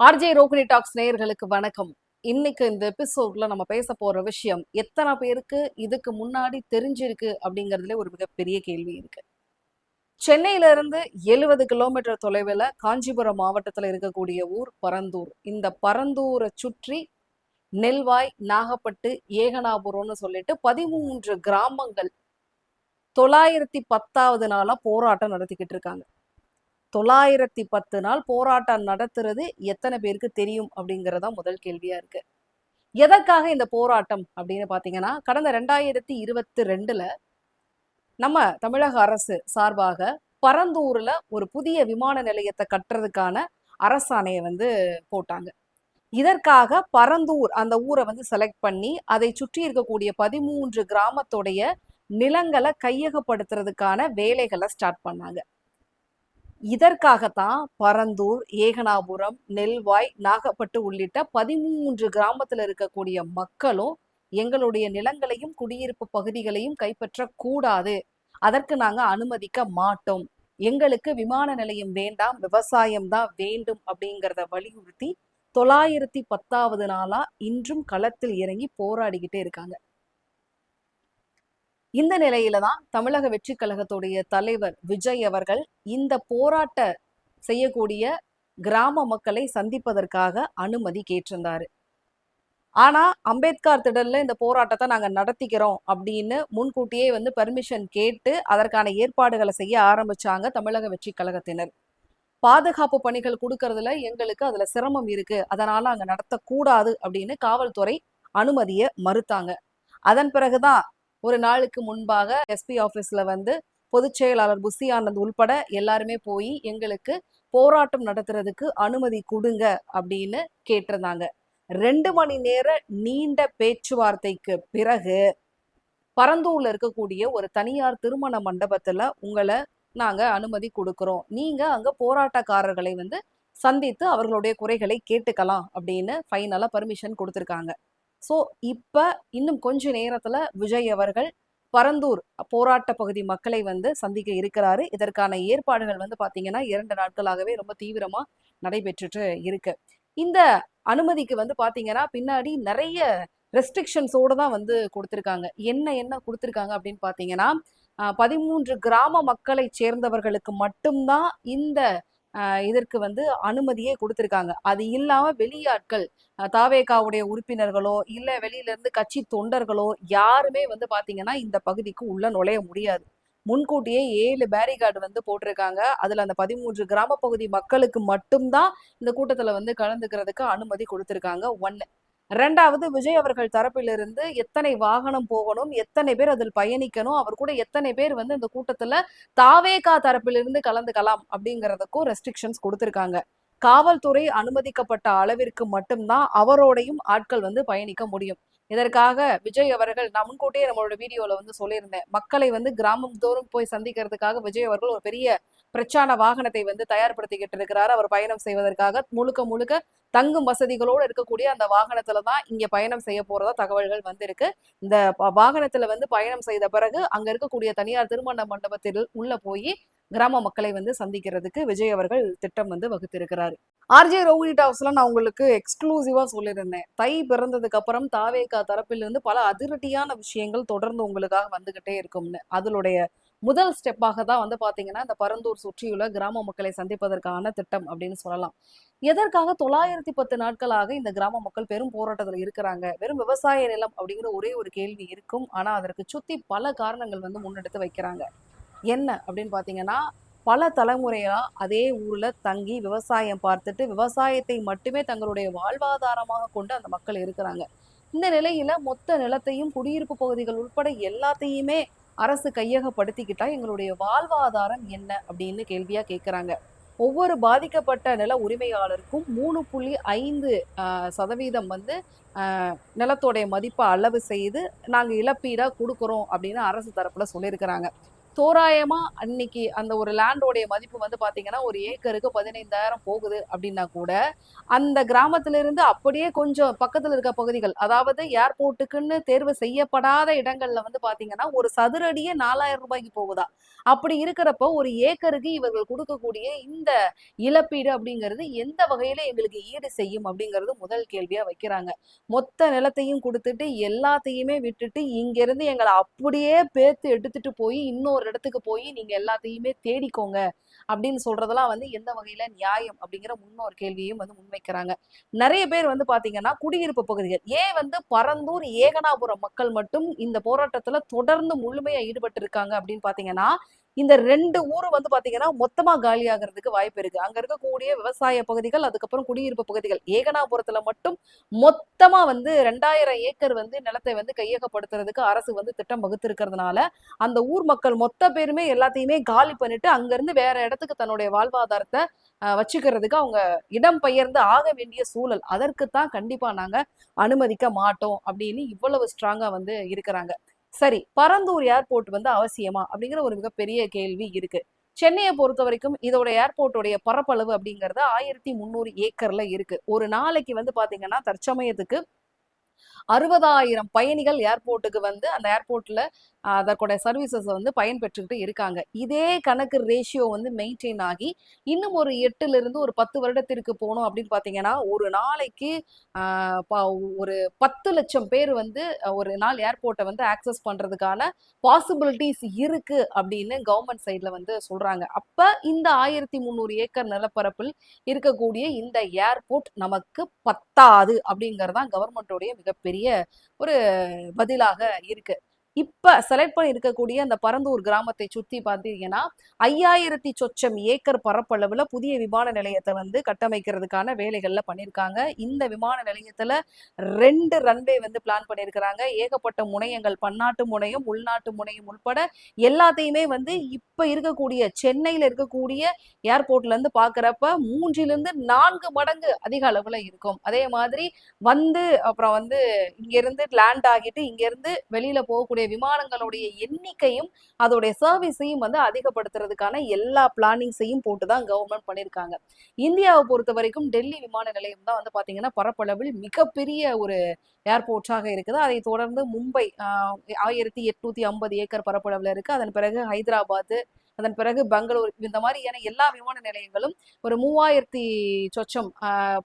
RJ Rohini tax நேயர்களுக்கு வணக்கம். இன்னைக்கு இந்த எபிசோட்ல நம்ம பேச போற விஷயம் எத்தனை பேருக்கு இதுக்கு முன்னாடி தெரிஞ்சிருக்கு அப்படிங்கறதுல ஒரு மிகப்பெரிய கேள்வி இருக்கு. சென்னையில இருந்து 70 கிலோமீட்டர் தொலைவில் காஞ்சிபுரம் மாவட்டத்தில் இருக்கக்கூடிய ஊர் பரந்தூர். இந்த பரந்தூரை சுற்றி நெல்வாய், நாகப்பட்டு, ஏகனாபுரம்னு சொல்லிட்டு 13 கிராமங்கள் 910வது நாளா போராட்டம் நடத்திக்கிட்டு இருக்காங்க. 910 நாள் போராட்டம் நடத்துறது எத்தனை பேருக்கு தெரியும் அப்படிங்கறதா முதல் கேள்வியா இருக்கு. எதற்காக இந்த போராட்டம் அப்படின்னு பாத்தீங்கன்னா, கடந்த 2022ல நம்ம தமிழக அரசு சார்பாக பரந்தூர்ல ஒரு புதிய விமான நிலையத்தை கட்டுறதுக்கான அரசாணையை போட்டாங்க. இதற்காக பரந்தூர் அந்த ஊரை செலக்ட் பண்ணி அதை சுற்றி இருக்கக்கூடிய 13 கிராமத்துடைய நிலங்களை கையகப்படுத்துறதுக்கான வேலைகளை ஸ்டார்ட் பண்ணாங்க. இதற்காகத்தான் பரந்தூர், ஏகனாபுரம், நெல்வாய், நாகப்பட்டு உள்ளிட்ட 13 கிராமத்துல இருக்கக்கூடிய மக்களும் எங்களுடைய நிலங்களையும் குடியிருப்பு பகுதிகளையும் கைப்பற்ற கூடாது, அதற்கு நாங்க அனுமதிக்க மாட்டோம், எங்களுக்கு விமான நிலையம் வேண்டாம், விவசாயம் தான் வேண்டும் அப்படிங்கிறத வலியுறுத்தி 910வது நாளா இன்றும் களத்தில் இறங்கி போராடிக்கிட்டே இருக்காங்க. இந்த நிலையில தான் தமிழக வெற்றி கழகத்துடைய தலைவர் விஜய் அவர்கள் இந்த போராட்ட செய்யக்கூடிய கிராம மக்களை சந்திப்பதற்காக அனுமதி கேட்டிருந்தாரு. ஆனா அம்பேத்கர் திடல்ல இந்த போராட்டத்தை நாங்க நடத்திக்கிறோம் அப்படின்னு முன்கூட்டியே பர்மிஷன் கேட்டு அதற்கான ஏற்பாடுகளை செய்ய ஆரம்பிச்சாங்க தமிழக வெற்றி கழகத்தினர். பாதுகாப்பு பணிகள் கொடுக்கறதுல எங்களுக்கு அதுல சிரமம் இருக்கு, அதனால அங்க நடத்தக்கூடாது அப்படின்னு காவல்துறை அனுமதியை மறுத்தாங்க. அதன் பிறகுதான் ஒரு நாளுக்கு முன்பாக எஸ்பி ஆபீஸ்ல பொதுச் செயலாளர் புசி ஆனந்த் உள்பட எல்லாருமே போய் எங்களுக்கு போராட்டம் நடத்துறதுக்கு அனுமதி கொடுங்க அப்படின்னு கேட்டிருந்தாங்க. 2 மணி நேர நீண்ட பேச்சுவார்த்தைக்கு பிறகு பரந்தூர்ல இருக்கக்கூடிய ஒரு தனியார் திருமண மண்டபத்துல உங்களை நாங்க அனுமதி கொடுக்கிறோம், நீங்க அங்க போராட்டக்காரர்களை சந்தித்து அவர்களுடைய குறைகளை கேட்டுக்கலாம் அப்படின்னு ஃபைனலா பர்மிஷன் கொடுத்திருக்காங்க. ஸோ இப்ப இன்னும் கொஞ்ச நேரத்துல விஜய் அவர்கள் பரந்தூர் போராட்ட பகுதி மக்களை சந்திக்க இருக்கிறாரு. இதற்கான ஏற்பாடுகள் பாத்தீங்கன்னா 2 நாட்களாகவே ரொம்ப தீவிரமா நடைபெற்றுட்டு இருக்கு. இந்த அனுமதிக்கு பாத்தீங்கன்னா பின்னாடி நிறைய ரெஸ்ட்ரிக்ஷன்ஸோட தான் கொடுத்திருக்காங்க. என்ன கொடுத்திருக்காங்க அப்படின்னு பாத்தீங்கன்னா, 13 கிராம மக்களை சேர்ந்தவர்களுக்கு மட்டும்தான் இந்த இதற்கு அனுமதியே கொடுத்திருக்காங்க. அது இல்லாம வெளியாட்கள், தாவேகாவுடைய உறுப்பினர்களோ இல்ல வெளியில இருந்து கட்சி தொண்டர்களோ யாருமே பாத்தீங்கன்னா இந்த பகுதிக்கு உள்ள நுழைய முடியாது. முன்கூட்டியே 7 பேரிகார்டு போட்டிருக்காங்க. அதுல அந்த 13 கிராம பகுதி மக்களுக்கு மட்டும்தான் இந்த கூட்டத்துல கலந்துக்கிறதுக்கு அனுமதி கொடுத்திருக்காங்க. 1. 2வது, விஜய் அவர்கள் தரப்பிலிருந்து எத்தனை வாகனம் போகணும், எத்தனை பேர் அதில் பயணிக்கணும், அவர் கூட எத்தனை பேர் இந்த கூட்டத்துல தாவேகா தரப்பிலிருந்து கலந்துக்கலாம் அப்படிங்கிறதுக்கும் ரெஸ்ட்ரிக்ஷன்ஸ் கொடுத்திருக்காங்க. காவல்துறை அனுமதிக்கப்பட்ட அளவிற்கு மட்டும்தான் அவரோடையும் ஆட்கள் பயணிக்க முடியும். இதற்காக விஜய் அவர்கள், நான் முன்கூட்டியே நம்மளோட வீடியோல சொல்லியிருந்தேன், மக்களை கிராமம் தோறும் போய் சந்திக்கிறதுக்காக விஜய் அவர்கள் ஒரு பெரிய பிரச்சார வாகனத்தை தயார்படுத்திக்கிட்டு இருக்கிறாரு. அவர் பயணம் செய்வதற்காக முழுக்க முழுக்க தங்கும் வசதிகளோடு இருக்கக்கூடிய அந்த வாகனத்துலதான் இங்க பயணம் செய்ய போறதா தகவல்கள் வந்திருக்கு. இந்த வாகனத்துல பயணம் செய்த பிறகு அங்க இருக்கக்கூடிய தனியார் திருமண மண்டபத்தில் உள்ள போய் கிராம மக்களை சந்திக்கிறதுக்கு விஜய் அவர்கள் திட்டம் வகுத்திருக்கிறாரு. ஆர்ஜே ரோகிணி டாக்ஸ்ல நான் உங்களுக்கு எக்ஸ்க்ளூசிவா சொல்லியிருந்தேன், தை பிறந்ததுக்கு அப்புறம் தாவேகா தரப்பிலிருந்து பல அதிரடியான விஷயங்கள் தொடர்ந்து உங்களுக்காக வந்துகிட்டே இருக்கும்னு. அதனுடைய முதல் ஸ்டெப்பாக தான் பாத்தீங்கன்னா இந்த பரந்தூர் சுற்றியுள்ள கிராம மக்களை சந்திப்பதற்கான திட்டம் அப்படின்னு சொல்லலாம். எதற்காக 910 நாட்களாக இந்த கிராம மக்கள் பெரும் போராட்டத்துல இருக்கிறாங்க? வெறும் விவசாய நிலம் அப்படிங்கிற ஒரே ஒரு கேள்வி இருக்கும். ஆனா அதற்கு சுத்தி பல காரணங்கள் முன்னெடுத்து வைக்கிறாங்க. என்ன அப்படின்னு பாத்தீங்கன்னா, பல தலைமுறையா அதே ஊர்ல தங்கி விவசாயம் பார்த்துட்டு விவசாயத்தை மட்டுமே தங்களுடைய வாழ்வாதாரமாக கொண்டு அந்த மக்கள் இருக்கிறாங்க. இந்த நிலையில மொத்த நிலத்தையும் குடியிருப்பு பகுதிகள் உட்பட எல்லாத்தையுமே அரசு கையகப்படுத்திக்கிட்டா எங்களுடைய வாழ்வாதாரம் என்ன அப்படின்னு கேள்வியா கேட்கிறாங்க. ஒவ்வொரு பாதிக்கப்பட்ட நில உரிமையாளருக்கும் 3.5% நிலத்தோடைய மதிப்பை அளவு செய்து நாங்க இழப்பீடா கொடுக்குறோம் அப்படின்னு அரசு தரப்புல சொல்லியிருக்கிறாங்க. தோராயமா அன்னைக்கு அந்த ஒரு லேண்டோடைய மதிப்பு வந்து பாத்தீங்கன்னா ஒரு ஏக்கருக்கு 15,000 போகுது அப்படின்னா கூட அந்த கிராமத்துல இருந்து அப்படியே கொஞ்சம் பக்கத்துல இருக்க பகுதிகள், அதாவது ஏர்போர்ட்டுக்குன்னு தேர்வு செய்யப்படாத இடங்கள்ல வந்து பாத்தீங்கன்னா ஒரு சதுரடியே 4,000 ரூபாய்க்கு போகுதா. அப்படி இருக்கிறப்ப ஒரு ஏக்கருக்கு இவர்கள் கொடுக்கக்கூடிய இந்த இழப்பீடு அப்படிங்கிறது எந்த வகையில எங்களுக்கு ஈடு செய்யும் அப்படிங்கிறது முதல் கேள்வியா வைக்கிறாங்க. மொத்த நிலத்தையும் கொடுத்துட்டு எல்லாத்தையுமே விட்டுட்டு இங்க இருந்து எங்களை அப்படியே பேத்து எடுத்துட்டு போய் இன்னொரு இடத்துக்கு போய் நீங்க எல்லாத்தையுமே தேடிக்கோங்க அப்படின்னு சொல்றதெல்லாம் வந்து எந்த வகையில நியாயம் அப்படிங்கிற முன்னொரு கேள்வியும் வந்து முன்வைக்கிறாங்க. நிறைய பேர் வந்து பாத்தீங்கன்னா குடியிருப்பு பகுதிகள் ஏன் வந்து பரந்தூர் ஏகனாபுரம் மக்கள் மட்டும் இந்த போராட்டத்துல தொடர்ந்து முழுமையா ஈடுபட்டு இருக்காங்க அப்படின்னு பாத்தீங்கன்னா இந்த 2 ஊரு வந்து பாத்தீங்கன்னா மொத்தமா காலியாகிறதுக்கு வாய்ப்பு இருக்கு. அங்க இருக்கக்கூடிய விவசாய பகுதிகள், அதுக்கப்புறம் குடியிருப்பு பகுதிகள், ஏகனாபுரத்துல மட்டும் மொத்தமா வந்து 2000 ஏக்கர் வந்து நிலத்தை வந்து கையகப்படுத்துறதுக்கு அரசு வந்து திட்டம் வகுத்திருக்கிறதுனால அந்த ஊர் மக்கள் மொத்த பேருமே எல்லாத்தையுமே காலி பண்ணிட்டு அங்க இருந்து வேற இடத்துக்கு தன்னுடைய வாழ்வாதாரத்தை வச்சுக்கிறதுக்கு அவங்க இடம் பெயர்ந்து ஆக வேண்டிய சூழல். அதற்குத்தான் கண்டிப்பா நாங்க அனுமதிக்க மாட்டோம் அப்படின்னு இவ்வளவு ஸ்ட்ராங்கா வந்து இருக்கிறாங்க. சரி, பரந்தூர் ஏர்போர்ட் வந்து அவசியமா அப்படிங்கிற ஒரு மிகப்பெரிய கேள்வி இருக்கு. சென்னையை பொறுத்த வரைக்கும் இதோட ஏர்போர்ட்டோடைய பரப்பளவு அப்படிங்கறது 1300 ஏக்கர்ல இருக்கு. ஒரு நாளைக்கு வந்து பாத்தீங்கன்னா தற்சமயத்துக்கு 60,000 பயணிகள் ஏர்போர்ட்டுக்கு வந்து அந்த ஏர்போர்ட்ல அதற்குடைய சர்வீசஸ் வந்து பயன்பெற்றுக்கிட்டு இருக்காங்க. இதே கணக்கு ரேஷியோ வந்து மெயின்டைன் ஆகி இன்னும் ஒரு 8ல இருந்து ஒரு 10 வருடத்திற்கு போனோம் அப்படின்னு பாத்தீங்கன்னா ஒரு நாளைக்கு ஒரு 10 லட்சம் பேர் வந்து ஒரு நாள் ஏர்போர்ட்டை வந்து ஆக்சஸ் பண்றதுக்கான பாசிபிலிட்டிஸ் இருக்கு அப்படின்னு கவர்மெண்ட் சைட்ல வந்து சொல்றாங்க. அப்ப இந்த 1300 ஏக்கர் நிலப்பரப்பில் இருக்கக்கூடிய இந்த ஏர்போர்ட் நமக்கு பத்தாது அப்படிங்கறதுதான் கவர்மெண்டோடைய மிகப்பெரிய ஒரு பதிலாக இருக்கு. இப்ப செலக்ட் பண்ணி இருக்கக்கூடிய அந்த பரந்தூர் கிராமத்தை சுத்தி பார்த்தீங்கன்னா 5000 சொச்சம் ஏக்கர் பரப்பளவுல புதிய விமான நிலையத்தை வந்து கட்டமைக்கிறதுக்கான வேலைகள்ல பண்ணிருக்காங்க. இந்த விமான நிலையத்துல 2 ரன்வே வந்து பிளான் பண்ணிருக்கிறாங்க. ஏகப்பட்ட முனையங்கள், பன்னாட்டு முனையம், உள்நாட்டு முனையம் உட்பட எல்லாத்தையுமே வந்து இப்ப இருக்கக்கூடிய சென்னையில இருக்கக்கூடிய ஏர்போர்ட்ல இருந்து பாக்குறப்ப 3லிருந்து 4 மடங்கு அதிக அளவுல இருக்கும். அதே மாதிரி வந்து அப்புறம் வந்து இங்க இருந்து லேண்ட் ஆகிட்டு இங்க இருந்து வெளியில போகக்கூடிய விமானங்களுடைய எண்ணிக்கையும் அதோடைய சர்வீஸையும் வந்து அதிகப்படுத்துறதுக்கான எல்லா பிளானிங்ஸையும் போட்டுதான் கவர்மெண்ட் பண்ணிருக்காங்க. இந்தியாவை பொறுத்த வரைக்கும் டெல்லி விமான நிலையம் தான் வந்து பாத்தீங்கன்னா பரப்பளவில் மிகப்பெரிய ஒரு ஏர்போர்ட்ஸாக இருக்குது. அதை தொடர்ந்து மும்பை 1850 ஏக்கர் பரப்பளவுல இருக்கு. அதன் பிறகு ஹைதராபாத், அதன் பிறகு பெங்களூர், இந்த மாதிரியான எல்லா விமான நிலையங்களும் ஒரு 3000 சொச்சம்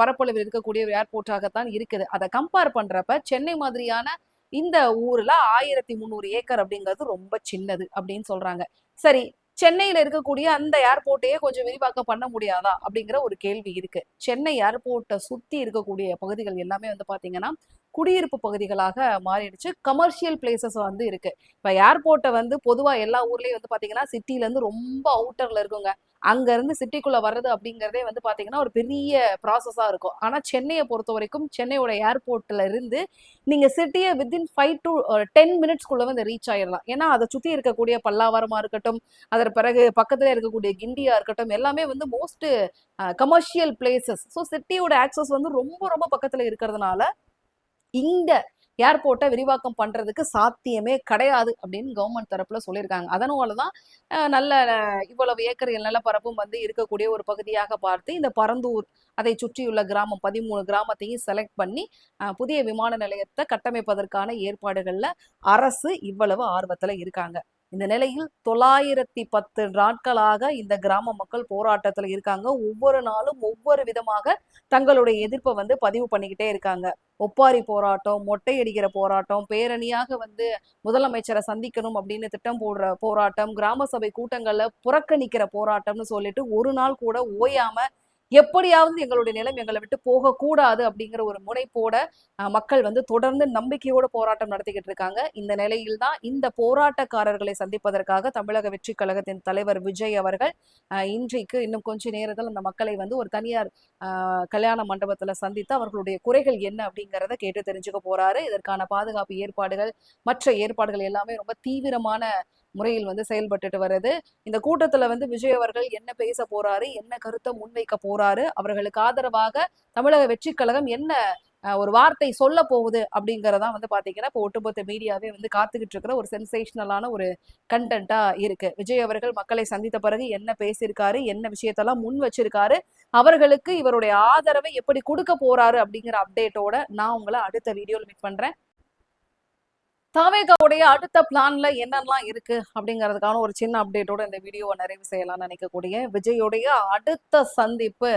பரப்பளவில் இருக்கக்கூடிய ஒரு ஏர்போர்ட்டாகத்தான் இருக்குது. அதை கம்பேர் பண்றப்ப சென்னை மாதிரியான இந்த ஊர்ல 1300 ஏக்கர் அப்படிங்கிறது ரொம்ப சின்னது அப்படின்னு சொல்றாங்க. சரி, சென்னையில இருக்கக்கூடிய அந்த ஏர்போர்ட்டையே கொஞ்சம் விரிவாக்கம் பண்ண முடியாதா அப்படிங்கிற ஒரு கேள்வி இருக்கு. சென்னை ஏர்போர்ட்டை சுத்தி இருக்கக்கூடிய பகுதிகள் எல்லாமே வந்து பாத்தீங்கன்னா குடியிருப்பு பகுதிகளாக மாறிடுச்சு. கமர்ஷியல் பிளேசஸ் வந்து இருக்கு. இப்ப ஏர்போர்ட்டை வந்து பொதுவா எல்லா ஊர்லயும் வந்து பாத்தீங்கன்னா சிட்டில இருந்து ரொம்ப அவுட்டர்ல இருக்குங்க. அங்க இருந்து சிட்டிக்குள்ள வர்றது அப்படிங்கறதே வந்து பாத்தீங்கன்னா ஒரு பெரிய ப்ராசஸா இருக்கும். ஆனா சென்னையை பொறுத்த வரைக்கும் சென்னையோட ஏர்போர்ட்ல இருந்து நீங்க சிட்டியை வித்தின் 5 to 10 மினிட்ஸ்க்குள்ள வந்து ரீச் ஆயிடலாம். ஏன்னா அதை சுத்தி இருக்கக்கூடிய பல்லாவரமா இருக்கட்டும், அதற்கு பிறகு பக்கத்துல இருக்கக்கூடிய கிண்டியா இருக்கட்டும், எல்லாமே வந்து மோஸ்ட் கமர்ஷியல் பிளேசஸ். ஸோ சிட்டியோட ஆக்சஸ் வந்து ரொம்ப ரொம்ப பக்கத்துல இருக்கிறதுனால இந்த ஏர்போர்ட்டை விரிவாக்கம் பண்றதுக்கு சாத்தியமே கிடையாது அப்படின்னு கவர்மெண்ட் தரப்புல சொல்லியிருக்காங்க. அதனாலதான் நல்ல இவ்வளவு ஏக்கர் நிலப்பரப்பும் வந்து இருக்கக்கூடிய ஒரு பகுதியாக பார்த்து இந்த பரந்தூர் அதை சுற்றியுள்ள கிராமம் 13 கிராமத்தையும் செலக்ட் பண்ணி புதிய விமான நிலையத்தை கட்டமைப்பதற்கான ஏற்பாடுகள்ல அரசு இவ்வளவு ஆர்வத்துல இருக்காங்க. இந்த நிலையில் 910 நாட்களாக இந்த கிராம மக்கள் போராட்டத்துல இருக்காங்க. ஒவ்வொரு நாளும் ஒவ்வொரு விதமாக தங்களுடைய எதிர்ப்பை வந்து பதிவு பண்ணிக்கிட்டே இருக்காங்க. ஒப்பாரி போராட்டம், மொட்டை அடிக்கிற போராட்டம், பேரணியாக வந்து முதலமைச்சரை சந்திக்கணும் அப்படின்னு திட்டம் போடுற போராட்டம், கிராம சபை கூட்டங்கள்ல புறக்கணிக்கிற போராட்டம்னு சொல்லிட்டு ஒரு நாள் கூட ஓயாம எப்படியாவது எங்களுடைய நிலம் எங்களை விட்டு போக கூடாது அப்படிங்கிற ஒரு முனைப்போட மக்கள் வந்து தொடர்ந்து நம்பிக்கையோட போராட்டம் நடத்திக்கிட்டு இருக்காங்க. இந்த நிலையில் தான் இந்த போராட்டக்காரர்களை சந்திப்பதற்காக தமிழக வெற்றி கழகத்தின் தலைவர் விஜய் அவர்கள் இன்றைக்கு இன்னும் கொஞ்ச நேரத்தில் அந்த மக்களை வந்து ஒரு தனியார் கல்யாண மண்டபத்துல சந்தித்து அவர்களுடைய குறைகள் என்ன அப்படிங்கிறத கேட்டு தெரிஞ்சுக்க போறாரு. இதற்கான பாதுகாப்பு ஏற்பாடுகள், மற்ற ஏற்பாடுகள் எல்லாமே ரொம்ப தீவிரமான முறையில் வந்து செயல்பட்டுட்டு வருது. இந்த கூட்டத்துல வந்து விஜய் அவர்கள் என்ன பேச போறாரு, என்ன கருத்தை முன்வைக்க போறாரு, அவர்களுக்கு ஆதரவாக தமிழக வெற்றி கழகம் என்ன ஒரு வார்த்தை சொல்ல போகுது அப்படிங்கறதா வந்து பாத்தீங்கன்னா இப்போ ஒட்டுமொத்த மீடியாவே வந்து காத்துக்கிட்டு இருக்கிற ஒரு சென்சேஷனலான ஒரு கண்டென்ட்டா இருக்கு. விஜய் அவர்கள் மக்களை சந்தித்த பிறகு என்ன பேசியிருக்காரு, என்ன விஷயத்தெல்லாம் முன் வச்சிருக்காரு, அவர்களுக்கு இவருடைய ஆதரவை எப்படி கொடுக்க போறாரு அப்படிங்கிற அப்டேட்டோட நான் உங்களை அடுத்த வீடியோல மீட் பண்றேன். தாவேகாவுடைய அடுத்த பிளான்ல என்னெல்லாம் இருக்கு அப்படிங்கிறதுக்கான ஒரு சின்ன அப்டேட்டோட இந்த வீடியோவை நிறைவு செய்யலாம்னு நினைக்கக்கூடிய விஜயோடைய அடுத்த சந்திப்பு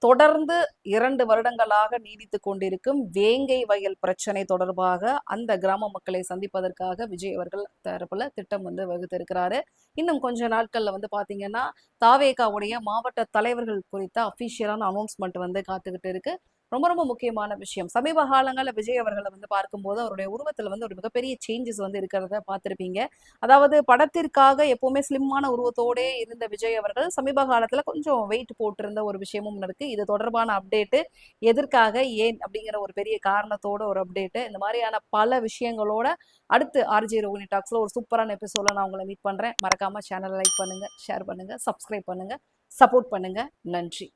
தொடர்ந்து 2 வருடங்களாக நீடித்து கொண்டிருக்கும் வேங்கை வயல் பிரச்சனை தொடர்பாக அந்த கிராம மக்களை சந்திப்பதற்காக விஜய் அவர்கள் தரப்புல திட்டம் வந்து வகுத்திருக்கிறாரு. இன்னும் கொஞ்ச நாட்கள்ல வந்து பாத்தீங்கன்னா தாவேகாவுடைய மாவட்ட தலைவர்கள் குறித்த அபிஷியலான அனௌன்ஸ்மெண்ட் வந்து காத்துக்கிட்டு இருக்கு. ரொம்ப ரொம்ப முக்கியமான விஷயம். சமீப காலங்களில் விஜய் அவர்களை வந்து பார்க்கும்போது அவருடைய உருவத்தில் வந்து ஒரு மிகப்பெரிய சேஞ்சஸ் வந்து இருக்கிறத பார்த்துருப்பீங்க. அதாவது படத்திற்காக எப்பவுமே ஸ்லிம்மான உருவத்தோடே இருந்த விஜய் அவர்கள் சமீப காலத்துல கொஞ்சம் வெயிட் போட்டிருந்த ஒரு விஷயமும் இருக்கு. இது தொடர்பான அப்டேட்டு எதற்காக ஏன் அப்படிங்கிற ஒரு பெரிய காரணத்தோட ஒரு அப்டேட்டு. இந்த மாதிரியான பல விஷயங்களோட அடுத்து ஆர்ஜே ரோகிணி டாக்ஸ்ல ஒரு சூப்பரான எபிசோட நான் உங்களை மீட் பண்றேன். மறக்காம சேனலை லைக் பண்ணுங்க, ஷேர் பண்ணுங்க, சப்ஸ்கிரைப் பண்ணுங்க, சப்போர்ட் பண்ணுங்க. நன்றி.